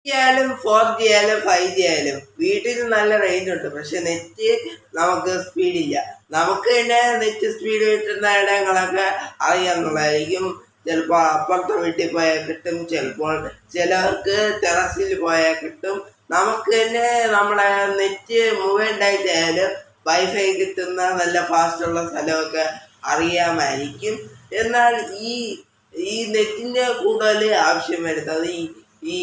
ആയാലും 4G ആയാലും 5G ആയാലും വീട്ടിൽ നല്ല റേഞ്ച് ഉണ്ട്, പക്ഷെ നെറ്റ് നമുക്ക് സ്പീഡില്ല. നമുക്ക് തന്നെ നെറ്റ് സ്പീഡ് കിട്ടുന്ന ഇടങ്ങളൊക്കെ അറിയാമെന്നുള്ളതായിരിക്കും. ചിലപ്പോൾ അപ്പുറത്തെ വീട്ടിൽ പോയാൽ കിട്ടും, ചിലപ്പോൾ ചിലർക്ക് ടെറസിൽ പോയാൽ കിട്ടും. നമുക്ക് തന്നെ നമ്മുടെ നെറ്റ് മൊബൈൽ ഡാറ്റ ആയാലും വൈഫൈ കിട്ടുന്ന നല്ല ഫാസ്റ്റുള്ള സ്ഥലമൊക്കെ അറിയാമായിരിക്കും. എന്നാൽ ഈ നെറ്റിൻ്റെ കൂടുതൽ ആവശ്യം വരുന്നത് ഈ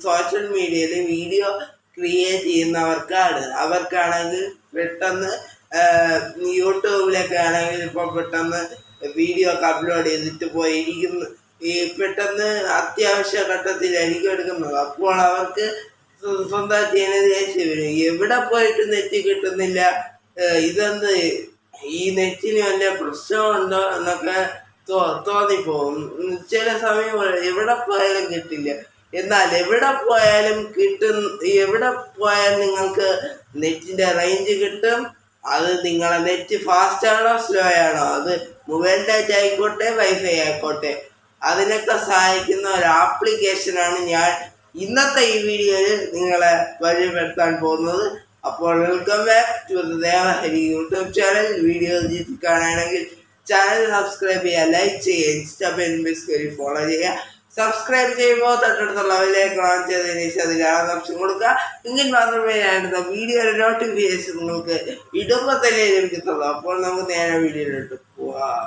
സോഷ്യൽ മീഡിയയിൽ വീഡിയോ ക്രിയേറ്റ് ചെയ്യുന്നവർക്കാണ്. അവർക്കാണെങ്കിൽ പെട്ടെന്ന് യൂട്യൂബിലൊക്കെ ആണെങ്കിൽ ഇപ്പോൾ പെട്ടെന്ന് വീഡിയോ ഒക്കെ അപ്ലോഡ് ചെയ്തിട്ട് പോയിരിക്കുന്നു, പെട്ടെന്ന് അത്യാവശ്യ ഘട്ടത്തിലായിരിക്കും എടുക്കുന്നത്. അപ്പോൾ അവർക്ക് സ്വന്തം ചെയ്യുന്നത് ദേഷ്യം വരും. എവിടെ പോയിട്ട് നെറ്റ് കിട്ടുന്നില്ല, ഇതെന്ത് ഈ നെറ്റിന് വല്ല പ്രശ്നമുണ്ടോ എന്നൊക്കെ തോന്നിപ്പോകും. ചില സമയം എവിടെ പോയാലും കിട്ടില്ല. എന്നാൽ എവിടെ പോയാലും നിങ്ങൾക്ക് നെറ്റിൻ്റെ റേഞ്ച് കിട്ടും. അത് നിങ്ങളെ നെറ്റ് ഫാസ്റ്റ് ആണോ സ്ലോ ആണോ, അത് മൊബൈൽ ഡാറ്റ ആയിക്കോട്ടെ വൈഫൈ ആയിക്കോട്ടെ, അതിനൊക്കെ സഹായിക്കുന്ന ഒരു ആപ്ലിക്കേഷനാണ് ഞാൻ ഇന്നത്തെ ഈ വീഡിയോയിൽ നിങ്ങളെ പരിചയപ്പെടുത്താൻ പോകുന്നത്. അപ്പോൾ welcome back to Devahari YouTube channel. Video കാണുകയാണെങ്കിൽ ചാനൽ സബ്സ്ക്രൈബ് ചെയ്യുക, ലൈക്ക് ചെയ്യുക, ഇൻസ്റ്റാഗ്രാം ഫേസ്ബുക്ക് ഫോളോ ചെയ്യുക. സബ്സ്ക്രൈബ് ചെയ്യുമ്പോൾ തൊട്ടടുത്തുള്ള ബെല്ലേക്ക് ഓൺ ചെയ്തതിന് ശേഷം അതിൽ ആൾ ഓപ്ഷൻ കൊടുക്കുക. എങ്കിൽ മാത്രമേ ഞാനെടുത്ത വീഡിയോയുടെ നോട്ടിഫിക്കേഷൻ നിങ്ങൾക്ക് ഇടുമ്പോൾ തന്നെ ലഭിക്കത്തുള്ളൂ. അപ്പോൾ നമുക്ക് നേരെ വീഡിയോയിലോട്ട് പോവാം.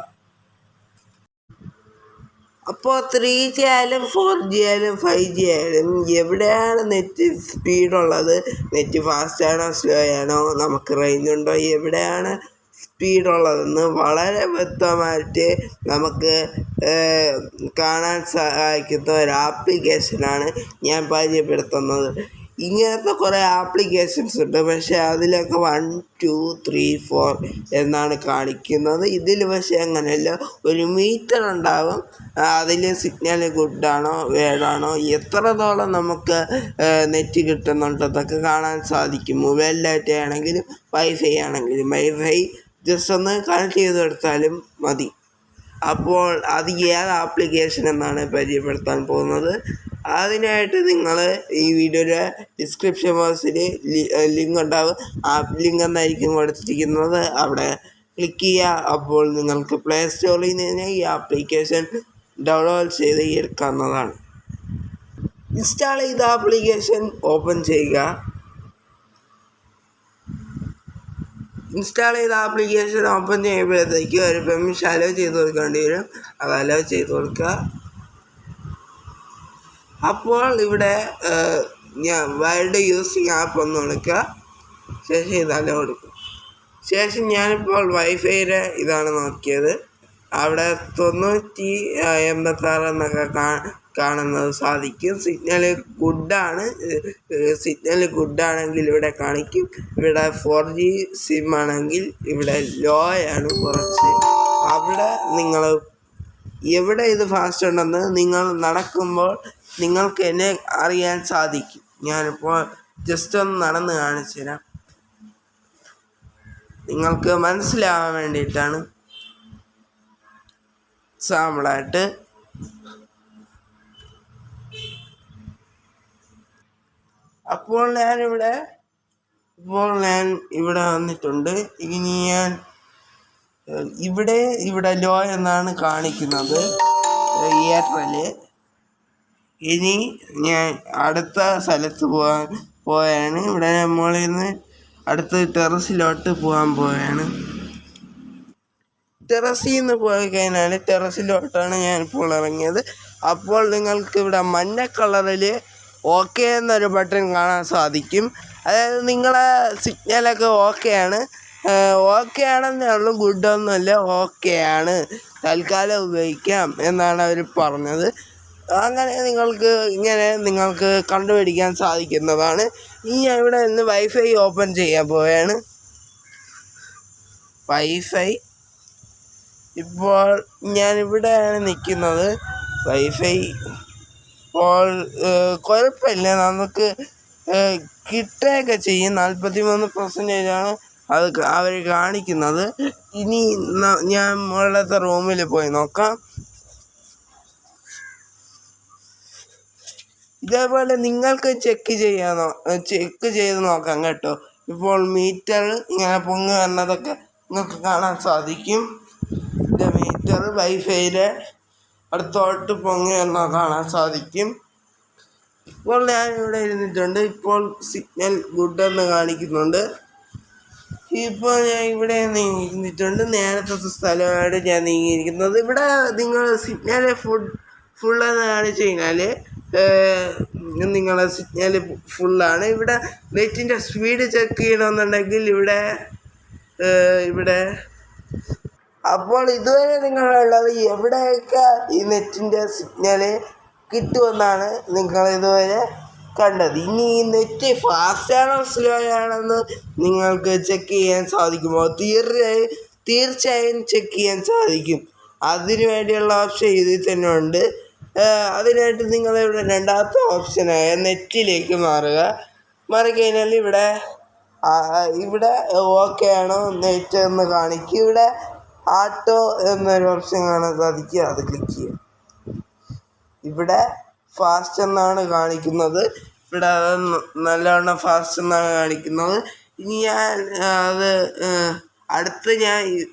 അപ്പോൾ 3G ആയാലും 4G ആയാലും 5G ആയാലും എവിടെയാണ് നെറ്റ് സ്പീഡുള്ളത്, നെറ്റ് ഫാസ്റ്റാണോ സ്ലോ ആണോ, നമുക്ക് റേഞ്ച് ഉണ്ടോ, എവിടെയാണ് സ്പീഡുള്ളതെന്ന് വളരെ വ്യക്തമായിട്ട് നമുക്ക് കാണാൻ സഹായിക്കുന്ന ഒരു ആപ്ലിക്കേഷനാണ് ഞാൻ പരിചയപ്പെടുത്തുന്നത്. ഇങ്ങനത്തെ കുറേ ആപ്ലിക്കേഷൻസ് ഉണ്ട്, പക്ഷേ അതിലൊക്കെ 1 2 3 4 എന്നാണ് കാണിക്കുന്നത്. ഇതിൽ പക്ഷേ അങ്ങനെയല്ല, ഒരു മീറ്റർ ഉണ്ടാകും. അതിൽ സിഗ്നൽ ഗുഡാണോ വേഡാണോ, എത്രത്തോളം നമുക്ക് നെറ്റ് കിട്ടുന്നുണ്ടെന്നൊക്കെ കാണാൻ സാധിക്കും. മൊബൈൽ ഡാറ്റ ആണെങ്കിലും വൈഫൈ ആണെങ്കിലും. വൈഫൈ ജസ്റ്റ് ഒന്ന് കണക്ട് ചെയ്ത് കൊടുത്താലും മതി. അപ്പോൾ അത് ഏത് ആപ്ലിക്കേഷൻ എന്നാണ് പരിചയപ്പെടുത്താൻ പോകുന്നത്. അതിനായിട്ട് നിങ്ങൾ ഈ വീഡിയോയുടെ ഡിസ്ക്രിപ്ഷൻ ബോക്സിൽ ലിങ്ക് ഉണ്ടാവും. ആ ലിങ്ക് എന്നായിരിക്കും കൊടുത്തിരിക്കുന്നത്, അവിടെ ക്ലിക്ക് ചെയ്യുക. അപ്പോൾ നിങ്ങൾക്ക് പ്ലേ സ്റ്റോറിൽ നിന്ന് ഈ ആപ്ലിക്കേഷൻ ഡൗൺലോഡ് ചെയ്ത് എടുക്കാവുന്നതാണ്. ഇൻസ്റ്റാൾ ചെയ്ത ആപ്ലിക്കേഷൻ ഓപ്പൺ ചെയ്യുക. ഇൻസ്റ്റാൾ ചെയ്ത ആപ്ലിക്കേഷൻ ഓപ്പൺ ചെയ്യുമ്പോഴത്തേക്ക് ഒരു പെർമിഷൻ അലോ ചെയ്ത് കൊടുക്കേണ്ടി വരും. അത് അലോ ചെയ്ത് കൊടുക്കുക. അപ്പോൾ ഇവിടെ ഞാൻ വേൾഡ് യൂസിങ് ആപ്പ് ഒന്ന് കൊടുക്കുക. ശേഷം ഇത് അലോ കൊടുക്കും. ശേഷം ഞാനിപ്പോൾ വൈഫൈയുടെ ഇതാണ് നോക്കിയത്. അവിടെ 986 എന്നൊക്കെ കാണുന്നത് സാധിക്കും. സിഗ്നൽ ഗുഡാണെങ്കിൽ ഇവിടെ കാണിക്കും. ഇവിടെ 4G സിം ആണെങ്കിൽ ഇവിടെ ലോ ആണ് കുറച്ച്. അവിടെ നിങ്ങൾ എവിടെ ഇത് ഫാസ്റ്റ് ഉണ്ടെന്ന് നിങ്ങൾ നടക്കുമ്പോൾ നിങ്ങൾക്ക് എന്നെ അറിയാൻ സാധിക്കും. ഞാനിപ്പോൾ ജസ്റ്റ് ഒന്ന് നടന്ന് കാണിച്ചു തരാം, നിങ്ങൾക്ക് മനസ്സിലാവാൻ വേണ്ടിയിട്ടാണ്. സാമ്പിളായിട്ട് അപ്പോൾ ഞാൻ ഇവിടെ വന്നിട്ടുണ്ട്. ഇനി ഞാൻ ഇവിടെ ലോ എന്നാണ് കാണിക്കുന്നത്, എയർടെല്. ഇനി ഞാൻ അടുത്ത സ്ഥലത്ത് പോയാണ്. ഇവിടെ നമ്മളിൽ നിന്ന് അടുത്ത ടെറസിലോട്ട് പോകാൻ പോവുകയാണ്. ടെറസിൽ നിന്ന് പോയി കഴിഞ്ഞാൽ ടെറസിലോട്ടാണ് ഞാനിപ്പോൾ ഇറങ്ങിയത്. അപ്പോൾ നിങ്ങൾക്ക് ഇവിടെ മഞ്ഞ കളറിൽ ഓക്കെ എന്നൊരു ബട്ടൺ കാണാൻ സാധിക്കും. അതായത് നിങ്ങളെ സിഗ്നലൊക്കെ ഓക്കെയാണ്, ഓക്കെ ആണെന്നേ ഉള്ളൂ, ഗുഡൊന്നുമല്ല, ഓക്കെയാണ്, തൽക്കാലം ഉപയോഗിക്കാം എന്നാണ് അവർ പറഞ്ഞത്. അങ്ങനെ നിങ്ങൾക്ക് കണ്ടുപിടിക്കാൻ സാധിക്കുന്നതാണ്. ഇനി ഞാൻ ഇവിടെ നിന്ന് വൈഫൈ ഓപ്പൺ ചെയ്യാൻ പോവുകയാണ്. വൈഫൈ ഇപ്പോൾ ഞാനിവിടെയാണ് നിൽക്കുന്നത്. വൈഫൈ ഇപ്പോൾ കുഴപ്പമില്ല, നമുക്ക് കിട്ടുകയൊക്കെ ചെയ്യും. 43% അത് അവർ കാണിക്കുന്നത്. ഇനി ഞാൻ മുകളിലത്തെ റൂമിൽ പോയി നോക്കാം. ഇതേപോലെ നിങ്ങൾക്ക് ചെക്ക് ചെയ്ത് നോക്കാം കേട്ടോ. ഇപ്പോൾ മീറ്റർ ഇങ്ങനെ പൊങ്ങി വന്നതൊക്കെ നിങ്ങൾക്ക് കാണാൻ സാധിക്കും. ഇത് മീറ്റർ വൈഫൈയുടെ അടുത്തോട്ട് പൊങ്ങി വന്നാൽ കാണാൻ സാധിക്കും. ഇപ്പോൾ ഞാൻ ഇവിടെ ഇരുന്നിട്ടുണ്ട്. ഇപ്പോൾ സിഗ്നൽ ഗുഡ് എന്ന് കാണിക്കുന്നുണ്ട്. ഇപ്പോൾ ഞാൻ ഇവിടെ നീങ്ങിയിരുന്നിട്ടുണ്ട്. നേരത്തെ സ്ഥലമായിട്ട് ഞാൻ നീങ്ങിയിരിക്കുന്നത്. ഇവിടെ നിങ്ങൾ സിഗ്നൽ ഫുള്ളെന്ന് കാണിച്ചു കഴിഞ്ഞാൽ നിങ്ങളെ സിഗ്നൽ ഫുള്ളാണ്. ഇവിടെ നെറ്റിൻ്റെ സ്പീഡ് ചെക്ക് ചെയ്യണമെന്നുണ്ടെങ്കിൽ ഇവിടെ അപ്പോൾ ഇതുവരെ നിങ്ങളുള്ളത് എവിടെയൊക്കെ ഈ നെറ്റിൻ്റെ സിഗ്നൽ കിട്ടുമെന്നാണ് നിങ്ങൾ ഇതുവരെ കണ്ടത്. ഇനി ഈ നെറ്റ് ഫാസ്റ്റാണോ സ്ലോ ആണെന്ന് നിങ്ങൾക്ക് ചെക്ക് ചെയ്യാൻ സാധിക്കുമോ? തീർച്ചയായും ചെക്ക് ചെയ്യാൻ സാധിക്കും. അതിനു വേണ്ടിയുള്ള ഓപ്ഷൻ ഇതിൽ തന്നെ ഉണ്ട്. അതിനായിട്ട് നിങ്ങളിവിടെ രണ്ടാമത്തെ ഓപ്ഷനായ നെറ്റിലേക്ക് മാറിക്കഴിഞ്ഞാൽ ഇവിടെ ഓക്കെ ആണോ നെറ്റ് എന്ന് കാണിക്കും. ഇവിടെ ആട്ടോ എന്നൊരു ഓപ്ഷൻ കാണാൻ സാധിക്കും. അത് ക്ലിക്ക് ചെയ്യുക. ഇവിടെ ഫാസ്റ്റ് എന്നാണ് കാണിക്കുന്നത്. ഇവിടെ നല്ലവണ്ണം ഫാസ്റ്റ് എന്നാണ് കാണിക്കുന്നത്. ഇനി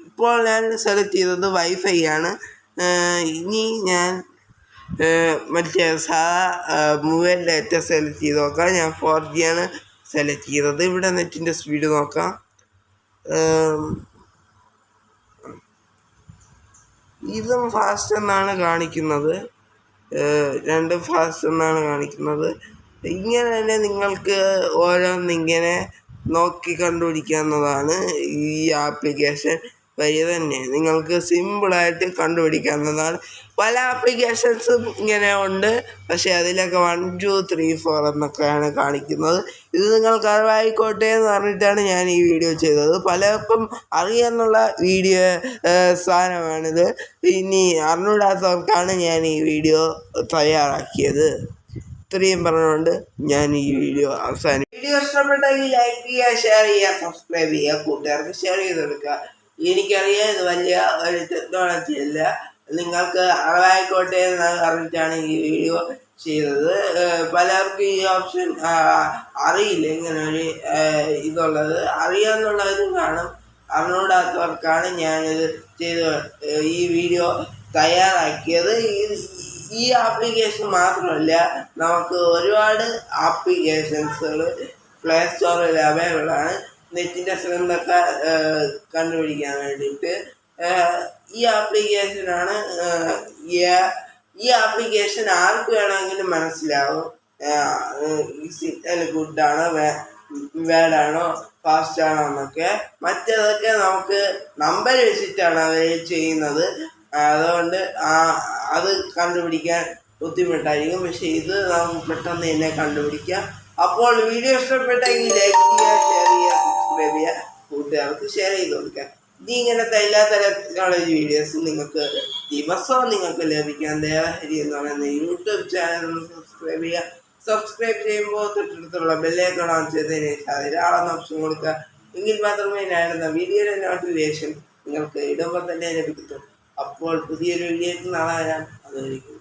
ഇപ്പോൾ ഞാൻ സെലക്ട് ചെയ്തത് വൈഫൈ ആണ്. ഇനി ഞാൻ മറ്റേ മൊബൈൽ ഡാറ്റ സെലക്ട് ചെയ്ത് നോക്കാം. ഞാൻ 4G ആണ് സെലക്ട് ചെയ്തത്. ഇവിടെ നെറ്റിൻ്റെ സ്പീഡ് നോക്കാം. ഇതും ഫാസ്റ്റ് എന്നാണ് കാണിക്കുന്നത്. രണ്ടും ഫാസ്റ്റ് എന്നാണ് കാണിക്കുന്നത്. ഇങ്ങനെ തന്നെ നിങ്ങൾക്ക് ഓരോന്നിങ്ങനെ നോക്കി കണ്ടുപിടിക്കാവുന്നതാണ്. ഈ ആപ്ലിക്കേഷൻ വഴി തന്നെ നിങ്ങൾക്ക് സിമ്പിളായിട്ട് കണ്ടുപിടിക്കാവുന്നതാണ്. പല ആപ്ലിക്കേഷൻസും ഇങ്ങനെ ഉണ്ട്. പക്ഷേ അതിലൊക്കെ 1 2 3 4 എന്നൊക്കെയാണ് കാണിക്കുന്നത്. ഇത് നിങ്ങൾക്ക് അറിവായിക്കോട്ടെ എന്ന് പറഞ്ഞിട്ടാണ് ഞാൻ ഈ വീഡിയോ ചെയ്തത്. പലർക്കും അറിയാമെന്നുള്ള സാധനമാണിത്. ഇനി അറിഞ്ഞൂടാത്തവർക്കാണ് ഞാൻ ഈ വീഡിയോ തയ്യാറാക്കിയത്. ഇത്രയും പറഞ്ഞുകൊണ്ട് ഞാൻ ഈ വീഡിയോ അവസാനിപ്പിക്കും. വീഡിയോ ഇഷ്ടപ്പെട്ടെങ്കിൽ ലൈക്ക് ചെയ്യുക, ഷെയർ ചെയ്യുക, സബ്സ്ക്രൈബ് ചെയ്യുക, കൂട്ടുകാർക്ക് ഷെയർ ചെയ്ത് കൊടുക്കുക. എനിക്കറിയാം ഇത് വലിയ ഒരു ടെക്നോളജി അല്ല. നിങ്ങൾക്ക് അറിവായിക്കോട്ടെ എന്ന് പറഞ്ഞിട്ടാണ് ഈ വീഡിയോ ചെയ്തത്. പലർക്കും ഈ ഓപ്ഷൻ അറിയില്ല, ഇങ്ങനെ ഒരു ഇതുള്ളത്. അറിയാമെന്നുള്ളവരും കാണും. അറിഞ്ഞൂടാത്തവർക്കാണ് ഞാനിത് ഈ വീഡിയോ തയ്യാറാക്കിയത്. ഈ ആപ്ലിക്കേഷൻ മാത്രമല്ല, നമുക്ക് ഒരുപാട് ആപ്ലിക്കേഷൻസുകൾ പ്ലേ സ്റ്റോറിൽ അവൈലബിൾ ആണ്. നെറ്റിൻ്റെ സ്ട്രെങ്തൊക്കെ കണ്ടുപിടിക്കാൻ വേണ്ടിയിട്ട് ഈ ആപ്ലിക്കേഷൻ ആർക്ക് വേണമെങ്കിലും മനസ്സിലാവും. സിഗ്നൽ ഗുഡാണോ ബാഡാണോ ഫാസ്റ്റാണോ എന്നൊക്കെ. മറ്റേതൊക്കെ നമുക്ക് നമ്പർ വെച്ചിട്ടാണ് അവർ ചെയ്യുന്നത്. അതുകൊണ്ട് അത് കണ്ടുപിടിക്കാൻ ബുദ്ധിമുട്ടായിരിക്കും. പക്ഷേ ഇത് നമുക്ക് പെട്ടെന്ന് തന്നെ കണ്ടുപിടിക്കാം. അപ്പോൾ വീഡിയോ ഇഷ്ടപ്പെട്ടെങ്കിൽ ലൈക്ക് ചെയ്യുക, ഷെയർ ചെയ്യുക, സബ്സ്ക്രൈബ് ചെയ്യുക, കൂട്ടുകാർക്ക് ഷെയർ ചെയ്ത് കൊടുക്കുക. ഇങ്ങനത്തെ എല്ലാ ടെക്നോളജി വീഡിയോസും ദിവസവും നിങ്ങൾക്ക് ലഭിക്കാൻ ദയവായി എന്ന് പറയുന്ന യൂട്യൂബ് ചാനൽ സബ്സ്ക്രൈബ് ചെയ്യുക. സബ്സ്ക്രൈബ് ചെയ്യുമ്പോൾ തൊട്ടടുത്തുള്ള ബെല്ലൈക്കൺ ഓൺ ചെയ്തതിന് ധാരാളം ഓപ്ഷൻ കൊടുക്കുക. എങ്കിൽ മാത്രമേ ഞാനിടുന്ന വീഡിയോയുടെ നോട്ടിഫിക്കേഷൻ നിങ്ങൾക്ക് ഇടുമ്പോൾ തന്നെ ലഭിക്കത്തുള്ളൂ. അപ്പോൾ പുതിയൊരു വീഡിയോയ്ക്ക് നാളെ വരാം. അതുവരെയും